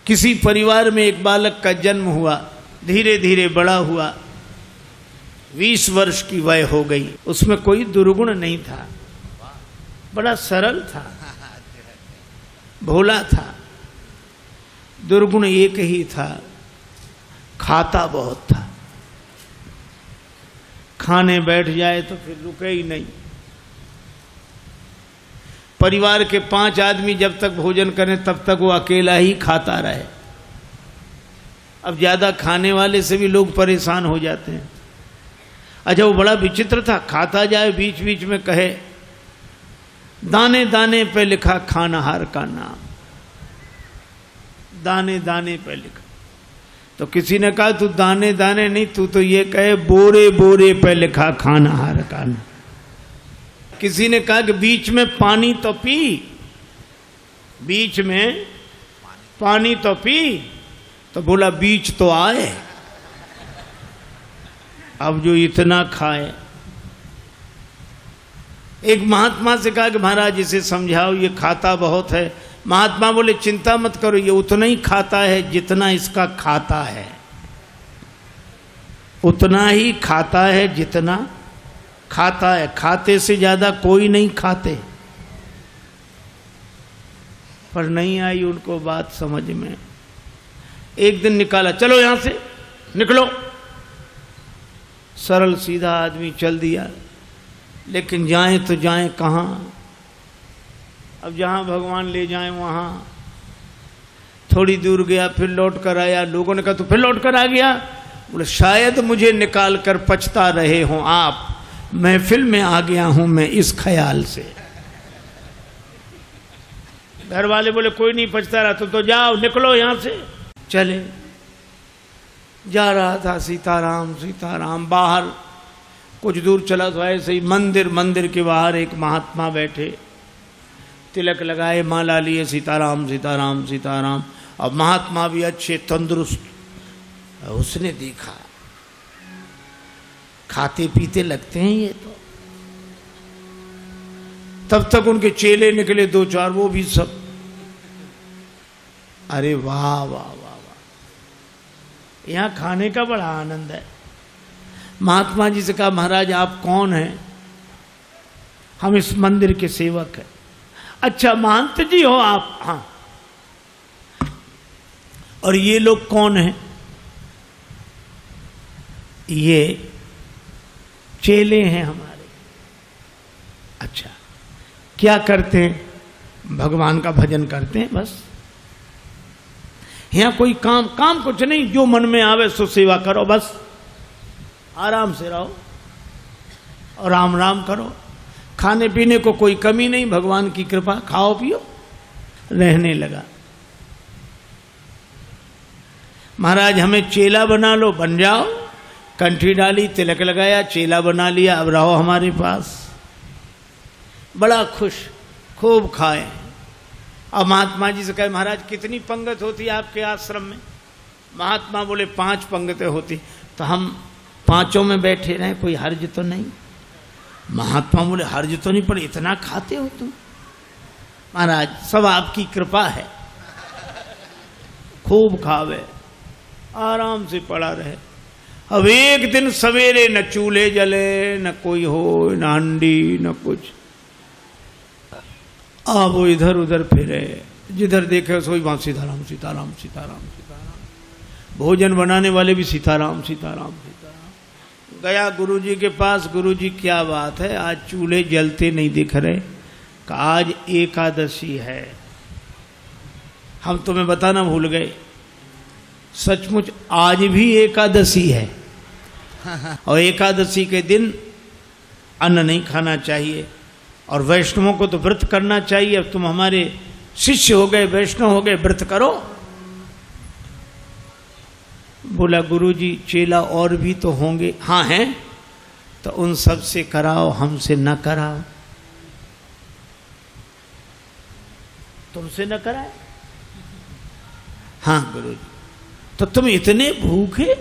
किसी परिवार में एक बालक का जन्म हुआ, धीरे धीरे बड़ा हुआ, 20 वर्ष की वय हो गई। उसमें कोई दुर्गुण नहीं था, बड़ा सरल था, भोला था। दुर्गुण एक ही था, खाता बहुत था। खाने बैठ जाए तो फिर रुके ही नहीं। परिवार के 5 आदमी जब तक भोजन करें तब तक वो अकेला ही खाता रहे। अब ज्यादा खाने वाले से भी लोग परेशान हो जाते हैं। अच्छा, वो बड़ा विचित्र था, खाता जाए बीच बीच में कहे दाने दाने पे लिखा खानाहार का नाम, दाने दाने पे लिखा। तो किसी ने कहा तू दाने दाने नहीं, तू तो ये कहे बोरे बोरे पे लिखा खानाहार का नाम। किसी ने कहा कि बीच में पानी तो पी, बीच में पानी तो पी, तो बोला बीच तो आए। अब जो इतना खाए। एक महात्मा से कहा कि महाराज इसे समझाओ, ये खाता बहुत है। महात्मा बोले चिंता मत करो, ये उतना ही खाता है जितना इसका खाता है, उतना ही खाता है जितना खाता है। खाते से ज्यादा कोई नहीं खाते। पर नहीं आई उनको बात समझ में। एक दिन निकाला, चलो यहां से निकलो। सरल सीधा आदमी चल दिया, लेकिन जाएं तो जाएं कहां? अब जहां भगवान ले जाएं वहां। थोड़ी दूर गया, फिर लौट कर आया। लोगों ने कहा तू फिर लौट कर आ गया? बोले शायद मुझे निकाल कर पछता रहे हों आप, महफिल में आ गया हूं मैं इस ख्याल से। घर वाले बोले कोई नहीं पछता रहा, तो जाओ निकलो यहां से। चले, जा रहा था सीताराम सीताराम। बाहर कुछ दूर चला तो ऐसे ही मंदिर के बाहर एक महात्मा बैठे, तिलक लगाए, माला लिए, सीताराम सीताराम सीताराम। और महात्मा भी अच्छे तंदुरुस्त। उसने देखा खाते पीते लगते हैं ये तो। तब तक उनके चेले निकले 2-4, वो भी सब। अरे वाह वाह वाह वाह, यहां खाने का बड़ा आनंद है। महात्मा जी से कहा महाराज आप कौन हैं? हम इस मंदिर के सेवक हैं। अच्छा महंत जी हो आप? हाँ। और ये लोग कौन हैं? ये चेले हैं हमारे। अच्छा, क्या करते हैं? भगवान का भजन करते हैं बस। यहां कोई काम कुछ नहीं, जो मन में आवे सो सेवा करो बस। आराम से रहो और राम राम करो। खाने पीने को कोई कमी नहीं, भगवान की कृपा, खाओ पियो। रहने लगा। महाराज हमें चेला बना लो, बन जाओ। कंठी डाली, तिलक लगाया, चेला बना लिया, अब रहो हमारे पास। बड़ा खुश, खूब खाए। अब महात्मा जी से कहे महाराज कितनी पंगत होती है आपके आश्रम में? महात्मा बोले 5 पंगतें होती। तो हम 5 में बैठे रहे, कोई हर्ज तो नहीं? महात्मा बोले हर्ज तो नहीं, पर इतना खाते हो तुम? महाराज सब आपकी कृपा है। खूब खावे, आराम से पड़ा रहे। अब एक दिन सवेरे न चूल्हे जले, न कोई हो, न हंडी, न कुछ। अब वो इधर उधर फिरे, जिधर देखे सोई वहां सीताराम सीताराम सीताराम सीताराम। भोजन बनाने वाले भी सीताराम सीताराम सीताराम। गया गुरुजी के पास, गुरुजी क्या बात है, आज चूल्हे जलते नहीं दिख रहे? आज एकादशी है। हम तुम्हें बताना भूल गए, सचमुच आज भी एकादशी है। और एकादशी के दिन अन्न नहीं खाना चाहिए, और वैष्णवों को तो व्रत करना चाहिए। अब तुम हमारे शिष्य हो गए, वैष्णव हो गए, व्रत करो। बोला गुरुजी चेला और भी तो होंगे? हाँ हैं। तो उन सब से कराओ, हमसे न कराओ। तुमसे न कराए? हाँ गुरुजी। तो तुम इतने भूखे?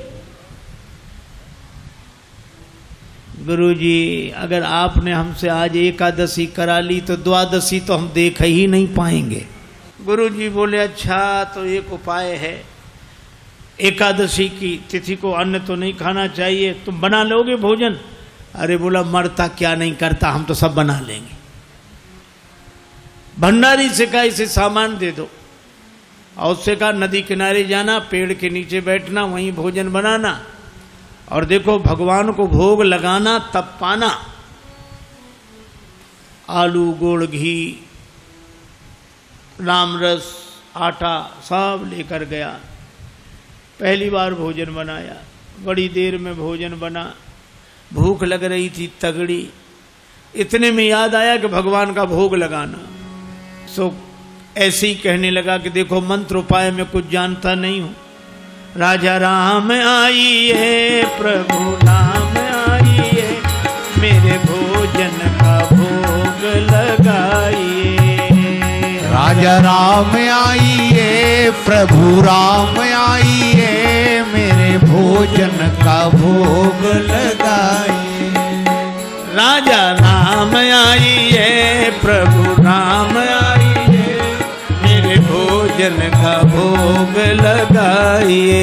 गुरुजी अगर आपने हमसे आज एकादशी करा ली तो द्वादशी तो हम देख ही नहीं पाएंगे। गुरु जी बोले अच्छा तो एक उपाय है, एकादशी की तिथि को अन्न तो नहीं खाना चाहिए, तुम बना लोगे भोजन? अरे बोला मरता क्या नहीं करता, हम तो सब बना लेंगे। भंडारी से कहा इसे सामान दे दो, और उससे कहा नदी किनारे जाना, पेड़ के नीचे बैठना, वहीं भोजन बनाना, और देखो भगवान को भोग लगाना तब पाना। आलू, गुड़, घी, रामरस, आटा सब लेकर गया। पहली बार भोजन बनाया, बड़ी देर में भोजन बना, भूख लग रही थी तगड़ी। इतने में याद आया कि भगवान का भोग लगाना। सो ऐसे ही कहने लगा कि देखो मंत्र उपाय में कुछ जानता नहीं हूं। राजा राम आइए, प्रभु नाम आइए, मेरे भोजन का भोग लगाइए। राजा राम आइए, प्रभु राम आइए, मेरे भोजन का भोग लगाइए। राजा राम आइए, प्रभु राम आइए, मेरे भोजन का भोग लगाइए।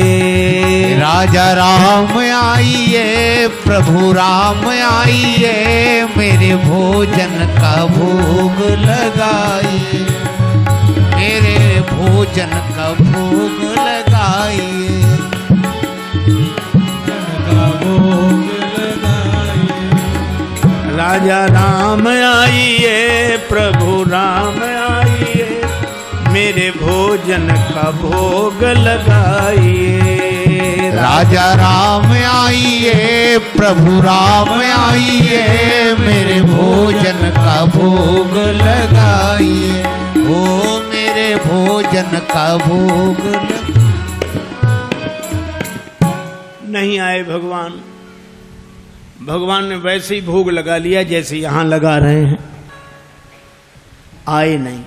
राजा राम आइए, प्रभु राम आइए, मेरे भोजन का भोग लगाइए, मेरे भोजन का भोग लगाइए, राजा राम आइए, प्रभु राम आइए, मेरे भोजन का भोग लगाइए। राजा राम आइए, प्रभु राम आइए, मेरे भोजन का भोग लगाइए, ओ मेरे भोजन का भोग नहीं आए भगवान। भगवान ने वैसे ही भोग लगा लिया जैसे यहां लगा रहे हैं, आए नहीं।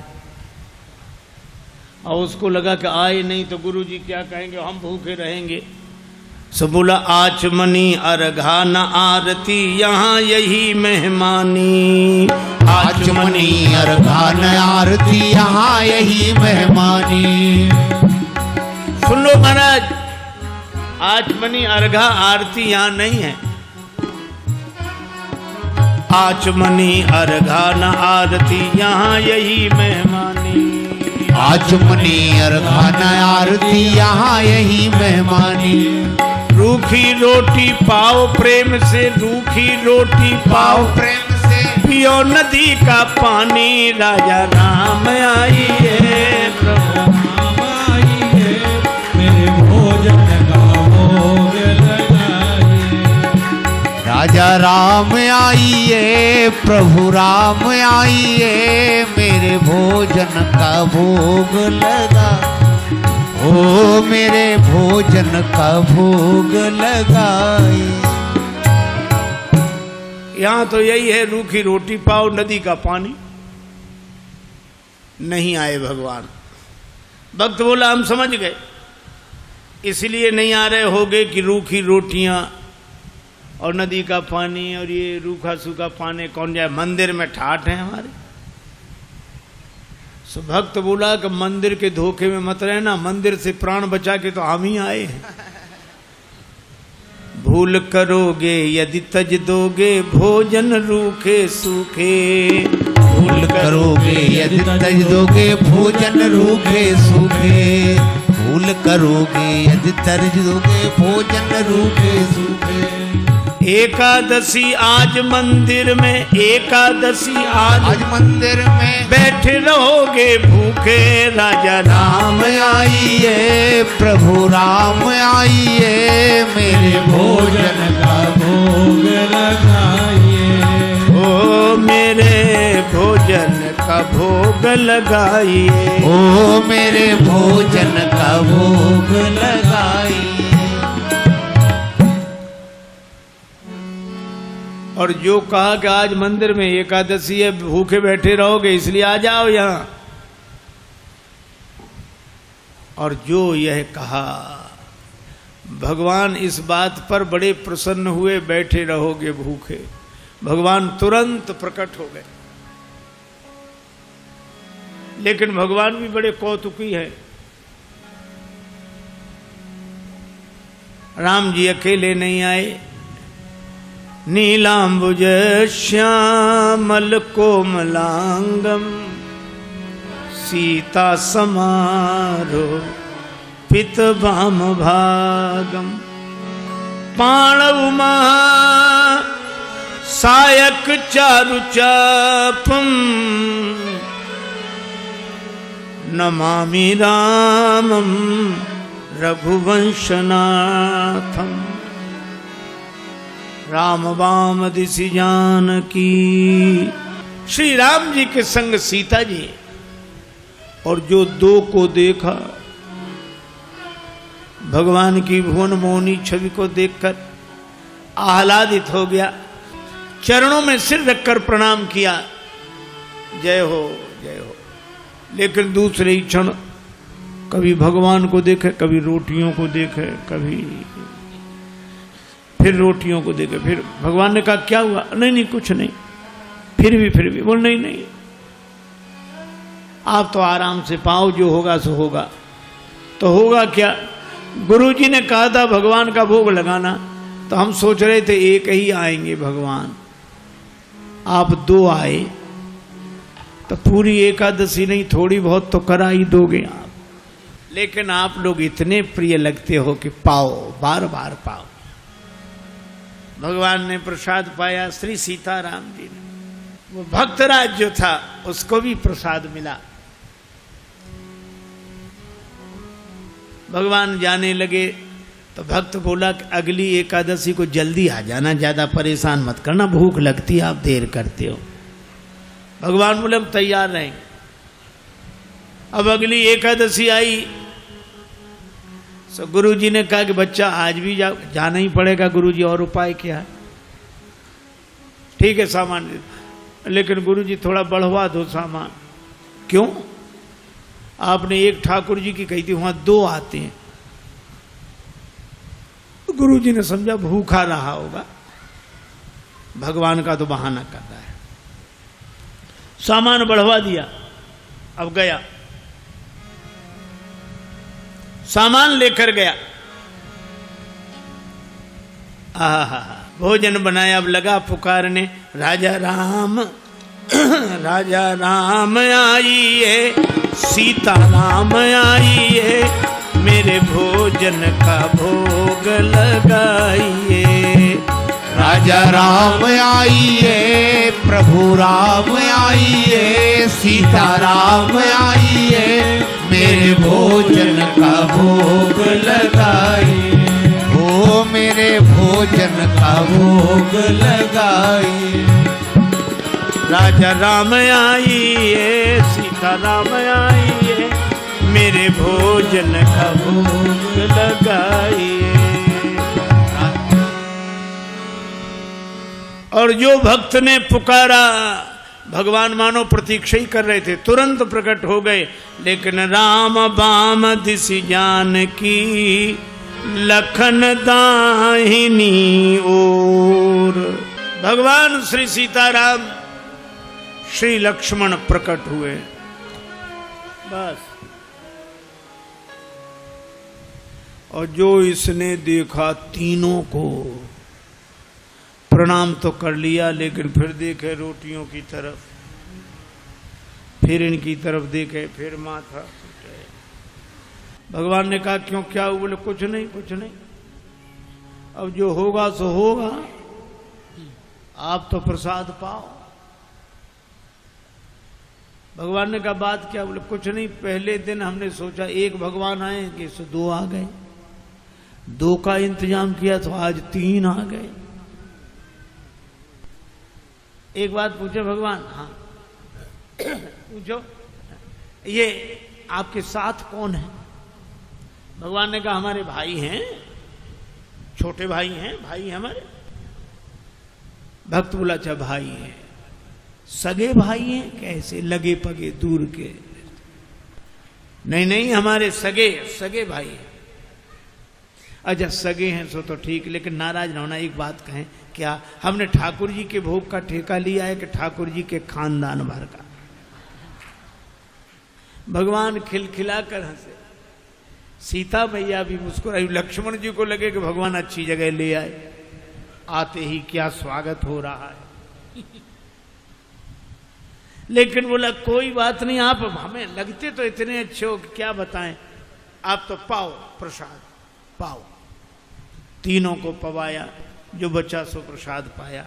और उसको लगा कि आए नहीं तो गुरु जी क्या कहेंगे, हम भूखे रहेंगे। सो बोला आचमनी अर्घा न आरती, यहाँ यही मेहमानी। आचमनी अर्घा न आरती, यहाँ यही मेहमानी। सुन लो महाराज, आचमनी अर्घा आरती यहाँ नहीं है। आचमनी अर्घा न आरती, यहाँ यही मेहमानी। आचमनी अर्घा न आरती, यहाँ यही मेहमानी। रूखी रोटी पाओ प्रेम से, रूखी रोटी पाओ प्रेम से, पियो नदी का पानी। राजा राम आइए, प्रभु राम आइए, मेरे भोजन का भोग लगाइए। राजा राम आइए, प्रभु राम आइए, मेरे भोजन का भोग लगा, ओ मेरे भोजन का भोग लगाए। यहाँ तो यही है, रूखी रोटी पाओ नदी का पानी। नहीं आए भगवान। भक्त बोला हम समझ गए, इसलिए नहीं आ रहे होगे कि रूखी रोटियां और नदी का पानी और ये रूखा सूखा पानी कौन जाए, मंदिर में ठाठ है हमारे। सो भक्त बोला कि मंदिर के धोखे में मत रहना, मंदिर से प्राण बचा के तो हम ही आए हैं। भूल करोगे यदि तज दोगे, भोजन रूखे सूखे। भूल करोगे यदि तज दोगे, भोजन रूखे सूखे। भूल करोगे यदि तज दोगे, भोजन रूखे सूखे। एकादशी आज मंदिर में, एकादशी आज मंदिर में, बैठे रहोगे भूखे। राजा राम आइए, प्रभु राम आइए, मेरे भोजन का भोग लगाइए, ओ मेरे भोजन का भोग लगाइए, ओ मेरे भोजन का भोग लगाइए। और जो कहा कि आज मंदिर में एकादशी है, भूखे बैठे रहोगे इसलिए आ जाओ यहां, और जो यह कहा भगवान इस बात पर बड़े प्रसन्न हुए, बैठे रहोगे भूखे। भगवान तुरंत प्रकट हो गए। लेकिन भगवान भी बड़े कौतुकी है। राम जी अकेले नहीं आए, नीलांबुज श्यामल कोमलांगम सीता समारो पित भाम भागम पाणव महा सायक चारु चापम नमामि रामम रघुवंशनाथम। राम वाम दिशि जानकी, श्री राम जी के संग सीता जी, और जो दो को देखा, भगवान की भुवन मोहनी छवि को देखकर आह्लादित हो गया, चरणों में सिर रखकर प्रणाम किया, जय हो जय हो। लेकिन दूसरे ही क्षण कभी भगवान को देखे, कभी रोटियों को देखे, कभी फिर रोटियों को देखे। फिर भगवान ने कहा क्या हुआ? नहीं नहीं कुछ नहीं। फिर भी बोल नहीं नहीं, आप तो आराम से पाओ, जो होगा सो होगा। तो होगा क्या? गुरुजी ने कहा था भगवान का भोग लगाना, तो हम सोच रहे थे एक ही आएंगे भगवान, आप दो आए तो पूरी एकादशी नहीं थोड़ी बहुत तो करा ही दोगे आप। लेकिन आप लोग इतने प्रिय लगते हो कि पाओ, बार बार पाओ। भगवान ने प्रसाद पाया, श्री सीताराम जी ने। वो भक्तराज जो था उसको भी प्रसाद मिला। भगवान जाने लगे तो भक्त बोला कि अगली एकादशी को जल्दी आ जाना, ज्यादा परेशान मत करना, भूख लगती है, आप देर करते हो। भगवान बोले हम तैयार रहेंगे। अब अगली एकादशी आई तो गुरुजी ने कहा कि बच्चा आज भी जाना ही पड़ेगा गुरुजी, और उपाय क्या है? ठीक है सामान, लेकिन गुरुजी थोड़ा बढ़वा दो सामान। क्यों? आपने एक ठाकुर जी की कही थी, वहां दो आते हैं। गुरुजी ने समझा भूखा रहा होगा, भगवान का तो बहाना कर रहा है। सामान बढ़वा दिया। अब गया, सामान लेकर गया, भोजन बनाया। अब लगा पुकारने, राजा राम राजा राम आइए, सीता राम आइए, मेरे भोजन का भोग लगाइए। राजा राम आइए, प्रभु राम आइए, सीता राम आइए, मेरे भोजन का भोग लगाइए। हो मेरे भोजन का भोग लगाइए। राजा राम आइए, सीता राम आइए, मेरे भोजन का भोग लगाइए। और जो भक्त ने पुकारा, भगवान मानो प्रतीक्षा ही कर रहे थे, तुरंत प्रकट हो गए। लेकिन राम बाम दिशि जानकी, लखन दाहिनी ओर। भगवान श्री सीताराम श्री लक्ष्मण प्रकट हुए। बस। और जो इसने देखा, तीनों को प्रणाम तो कर लिया, लेकिन फिर देखे रोटियों की तरफ, फिर इनकी तरफ देखे, फिर माथा। भगवान ने कहा क्यों, क्या हुआ? बोले कुछ नहीं कुछ नहीं, अब जो होगा सो होगा, आप तो प्रसाद पाओ। भगवान ने कहा बात क्या? बोले कुछ नहीं, पहले दिन हमने सोचा एक भगवान आएंगे, सो दो आ गए, दो का इंतजाम किया तो आज तीन आ गए। एक बात पूछे भगवान? हाँ पूछो, ये आपके साथ कौन है? भगवान ने कहा हमारे भाई हैं, छोटे भाई हैं, भाई हमारे। भक्त बोला अच्छा भाई हैं, सगे भाई हैं? कैसे? लगे पगे दूर के? नहीं नहीं, हमारे सगे सगे भाई हैं। अच्छा सगे हैं सो तो ठीक, लेकिन नाराज ना होना, एक बात कहें, क्या हमने ठाकुर जी के भोग का ठेका लिया है कि ठाकुर जी के खानदान भर का? भगवान खिलखिला कर हंसे, सीता मैया भी मुस्कुराई। लक्ष्मण जी को लगे कि भगवान अच्छी जगह ले आए, आते ही क्या स्वागत हो रहा है। लेकिन बोला कोई बात नहीं, आप हमें लगते तो इतने अच्छे हो कि क्या बताएं, आप तो पाओ प्रसाद पाओ। तीनों को पवाया, जो बचा सो प्रसाद पाया।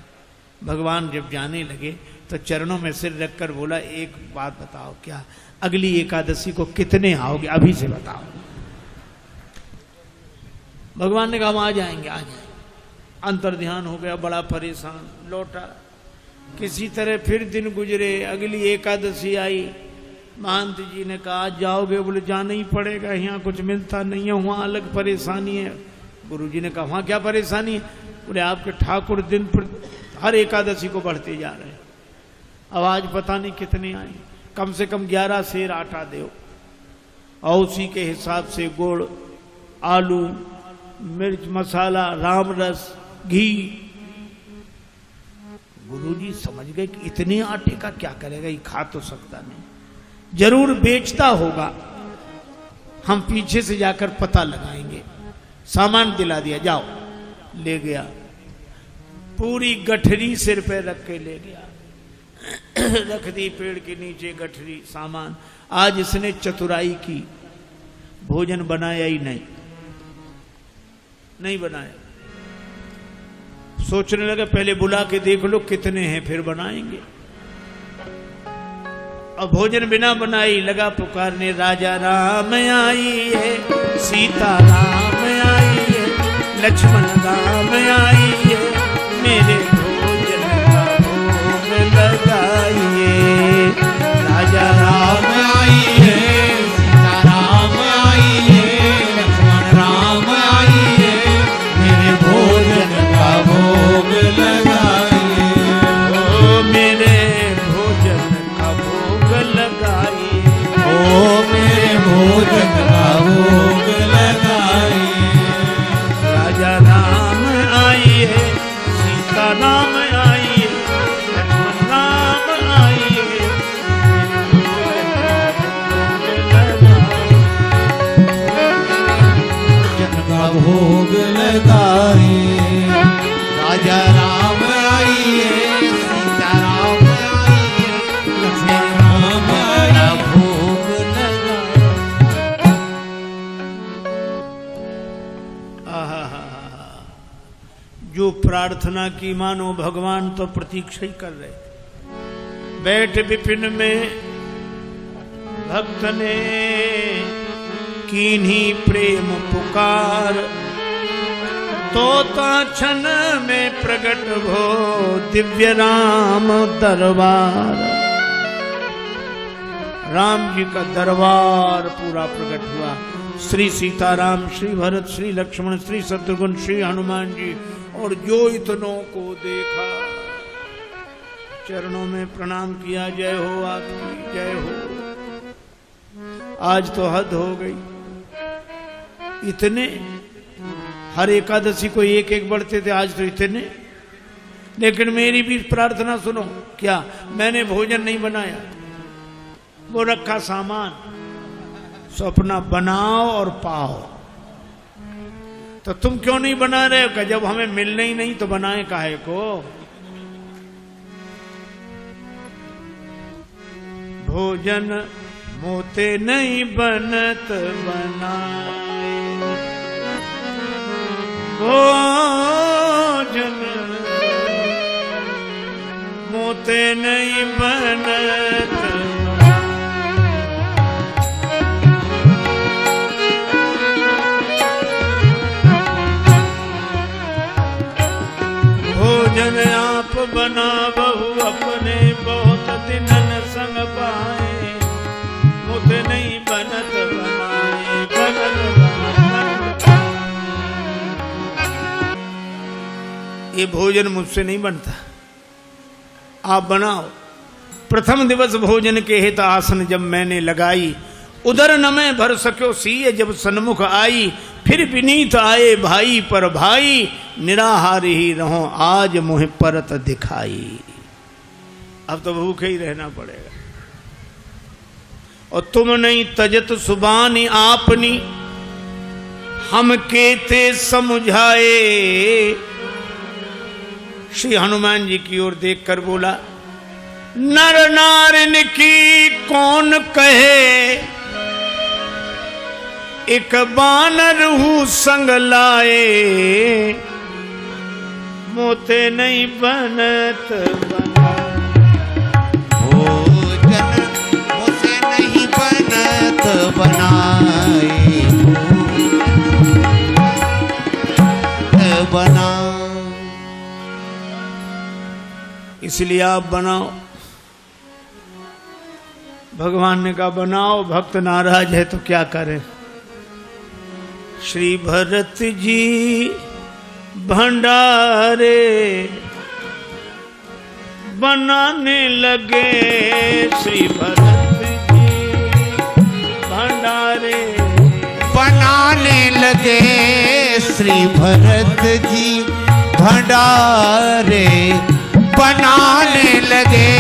भगवान जब जाने लगे तो चरणों में सिर रखकर बोला एक बात बताओ, क्या अगली एकादशी को कितने आओगे, अभी से बताओ। भगवान ने कहा हम आ जाएंगे आ जाएंगे। अंतर ध्यान हो गया, बड़ा परेशान लौटा। किसी तरह फिर दिन गुजरे, अगली एकादशी आई। महंत जी ने कहा आज जाओगे, बोले जाना ही पड़ेगा, यहाँ कुछ मिलता नहीं है, वहाँ अलग परेशानी है। गुरु जी ने कहा वहाँ क्या परेशानी है, बोले आपके ठाकुर दिन पर हर एकादशी को बढ़ते जा रहे हैं, अब आज पता नहीं कितने आए, कम से कम 11 सेर आटा दो और उसी के हिसाब से गुड़, आलू, मिर्च मसाला, राम रस, घी। गुरुजी समझ गए कि इतने आटे का क्या करेगा, ये खा तो सकता नहीं, जरूर बेचता होगा, हम पीछे से जाकर पता लगाएंगे। सामान दिला दिया, जाओ। ले गया, पूरी गठरी सिर पे रख के ले गया, रख दी पेड़ के नीचे गठरी सामान। आज इसने चतुराई की, भोजन बनाया ही नहीं बनाया। सोचने लगा पहले बुला के देख लो कितने हैं फिर बनाएंगे। अब भोजन बिना बनाई लगा पुकारने, राजा राम आइए, सीता राम आइए, लक्ष्मण राम आइए, मेरे भोजन का भोग लगाइए। राजा राम आइए, सीता राम आइए, लक्ष्मण राम आइए, मेरे भोजन का भोग लगाइए। ओ मेरे भोजन का भोग लगाइए, ओ मेरे भोजन का भोग लगाइए। राजा राम आइए, सीता राम आइए, लक्ष्मण राम आइए, भोजन का भोग लगाइए। राजा राम आइए, सीता राम आइए, लक्ष्मण राम आइए, भोग लगाइए। आहा, जो प्रार्थना की मानो भगवान तो प्रतीक्षा ही कर रहे थे। बैठ विपिन में भक्त ने कीन्ही प्रेम पुकार, तोता क्षण में प्रकट हो दिव्य राम दरबार। राम जी का दरबार पूरा प्रकट हुआ। श्री सीताराम, श्री भरत, श्री लक्ष्मण, श्री शत्रुघ्न, श्री हनुमान जी, और जो इतनों को देखा चरणों में प्रणाम किया, जय हो आपकी जय हो। आज तो हद हो गई, इतने हर एकादशी को एक एक बढ़ते थे, आज तो इतने। लेकिन मेरी भी प्रार्थना सुनो, क्या मैंने भोजन नहीं बनाया, वो रखा सामान, सो अपना बनाओ और पाओ। तो तुम क्यों नहीं बना रहे हो? जब हमें मिलने ही नहीं तो बनाए काहे को? भोजन मोते नहीं बनत बनाए, भोजन मोते नहीं बनत। भोजन आप बना बहु अपने, बहुत दिनन संग पाए, मुझ नहीं बनत बनाए, बनत बनत। ये भोजन मुझसे नहीं बनता, आप बनाओ। प्रथम दिवस भोजन के हित आसन जब मैंने लगाई, उधर न मैं भर सक्यो सीय जब सन्मुख आई। फिर विनीत आए भाई पर भाई, निराहार ही रहो आज मुझे परत दिखाई। अब तो भूखे ही रहना पड़ेगा। और तुम नहीं तजत सुबानी आपनी, हम केते समझाए। श्री हनुमान जी की ओर देखकर बोला, नर नारिन की कौन कहे, एक बानर हूँ संग लाए। मोते नहीं बनत बना, भोजन मोसे नहीं बनत बनाए। बना इसलिए आप बनाओ। भगवान ने कहा बनाओ, भक्त नाराज है तो क्या करें। श्री भरत जी भंडारे बनाने लगे, श्री भरत जी भंडारे बनाने लगे। श्री भरत जी भंडारे बनाने लगे।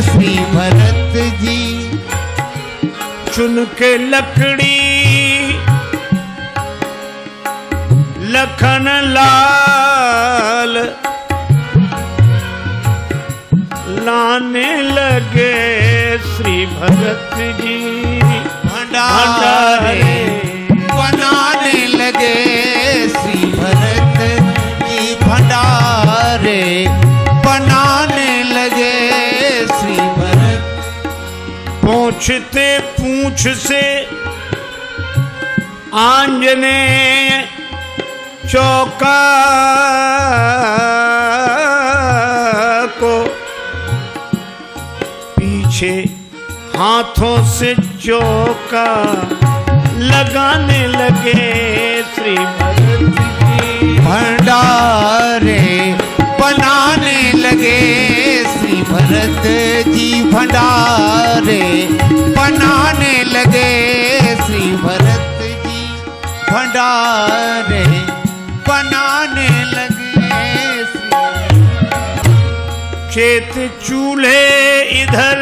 श्री भरत जी चुन के लकड़ी लखन लाल लाने लगे। श्री भरत जी भंडारे बनाने लगे। श्री भरत जी भंडारे बनाने लगे। श्री भरत पूछते पूछ से आंजनेय चौका को, पीछे हाथों से चौका लगाने लगे। श्री भरत जी भंडारे बनाने लगे। श्री भरत जी भंडारे बनाने लगे। श्री भरत जी भंडारे बनाने लगे। चेत चूल्हे इधर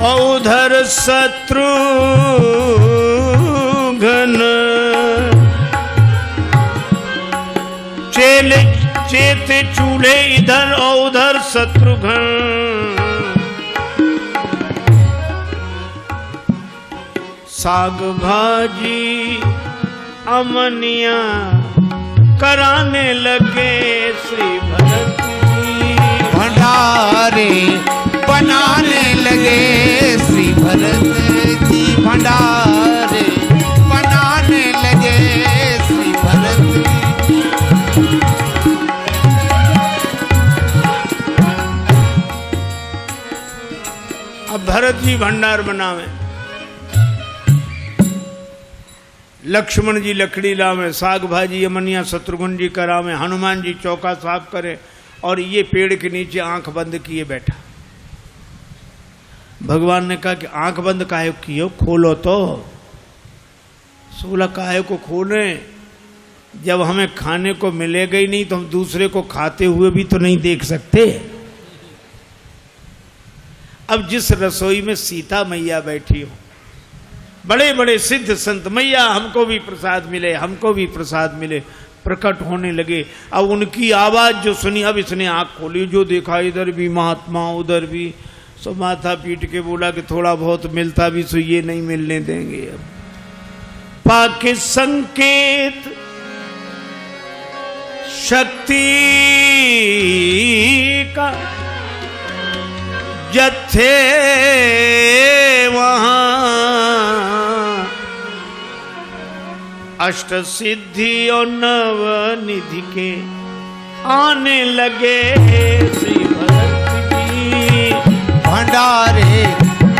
और उधर शत्रुघ्न, चेत चूल्हे इधर और उधर शत्रुघ्न। साग भाजी अमनिया कराने लगे। श्री भरत जी भंडारे बनाने लगे। श्री भरत जी भंडारे बनाने लगे। श्री भरत जी अब भरत जी भंडार बनावे, लक्ष्मण जी लकड़ी लावे, साग भाजी अमनिया शत्रुघ्न जी करावे, हनुमान जी चौका साफ करे, और ये पेड़ के नीचे आंख बंद किए बैठा। भगवान ने कहा कि आंख बंद काहे किए, खोलो तो। सोलह काहे को खोले, जब हमें खाने को मिलेगा ही नहीं तो हम दूसरे को खाते हुए भी तो नहीं देख सकते। अब जिस रसोई में सीता मैया बैठी हो, बड़े बड़े सिद्ध संत, मैया हमको भी प्रसाद मिले, हमको भी प्रसाद मिले, प्रकट होने लगे। अब उनकी आवाज जो सुनी, अब इसने आंख खोली, जो देखा इधर भी महात्मा उधर भी, सो माथा पीट के बोला कि थोड़ा बहुत मिलता भी सो ये नहीं मिलने देंगे। अब पाके संकेत शक्ति का जत्थे वहां अष्ट सिद्धि और नव निधि के आने लगे। श्री भरत जी भंडारे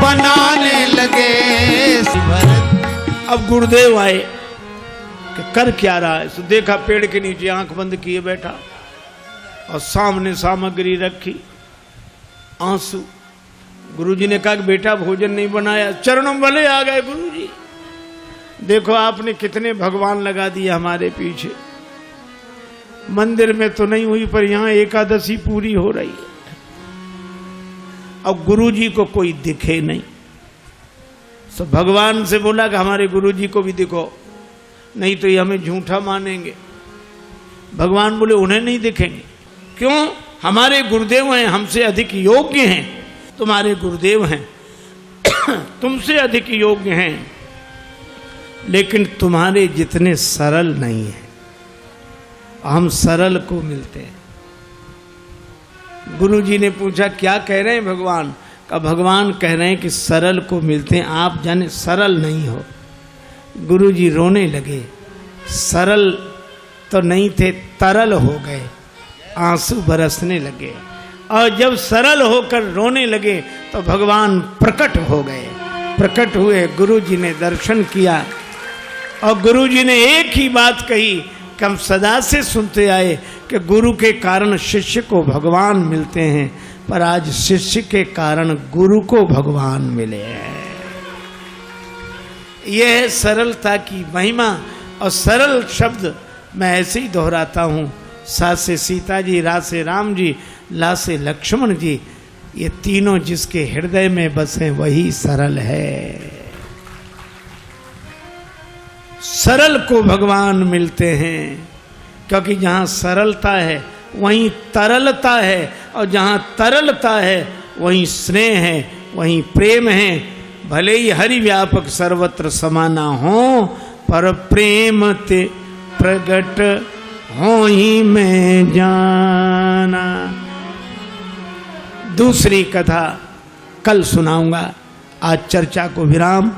बनाने लगे। श्री भरत अब गुरुदेव आए कि कर क्या रहा है। तो देखा पेड़ के नीचे आंख बंद किए बैठा और सामने सामग्री रखी, आंसू। गुरुजी ने कहा कि बेटा भोजन नहीं बनाया। चरणों वाले आ गए गुरुजी, देखो आपने कितने भगवान लगा दिए हमारे पीछे। मंदिर में तो नहीं हुई पर यहाँ एकादशी पूरी हो रही है। और गुरु जी को कोई दिखे नहीं। तो भगवान से बोला कि हमारे गुरु जी को भी दिखो, नहीं तो ये हमें झूठा मानेंगे। भगवान बोले उन्हें नहीं दिखेंगे। क्यों? हमारे गुरुदेव हैं, हमसे अधिक योग्य हैं। तुम्हारे गुरुदेव हैं, तुमसे अधिक योग्य हैं, लेकिन तुम्हारे जितने सरल नहीं हैं। हम सरल को मिलते हैं। गुरु जी ने पूछा क्या कह रहे हैं भगवान? का भगवान कह रहे हैं कि सरल को मिलते हैं, आप जाने सरल नहीं हो। गुरु जी रोने लगे। सरल तो नहीं थे, तरल हो गए, आंसू बरसने लगे। और जब सरल होकर रोने लगे तो भगवान प्रकट हो गए। प्रकट हुए, गुरु जी ने दर्शन किया और गुरु जी ने एक ही बात कही कि हम सदा से सुनते आए कि गुरु के कारण शिष्य को भगवान मिलते हैं, पर आज शिष्य के कारण गुरु को भगवान मिले हैं। यह है सरलता की महिमा। और सरल शब्द मैं ऐसे ही दोहराता हूँ। सा से सीता जी, रा से राम जी, ला से लक्ष्मण जी, ये तीनों जिसके हृदय में बसे वही सरल है। सरल को भगवान मिलते हैं, क्योंकि जहाँ सरलता है वहीं तरलता है, और जहाँ तरलता है वहीं स्नेह है, वहीं प्रेम है। भले ही हरि व्यापक सर्वत्र समाना हो, पर प्रेम ते प्रगट हो ही मैं जाना। दूसरी कथा कल सुनाऊंगा। आज चर्चा को विराम।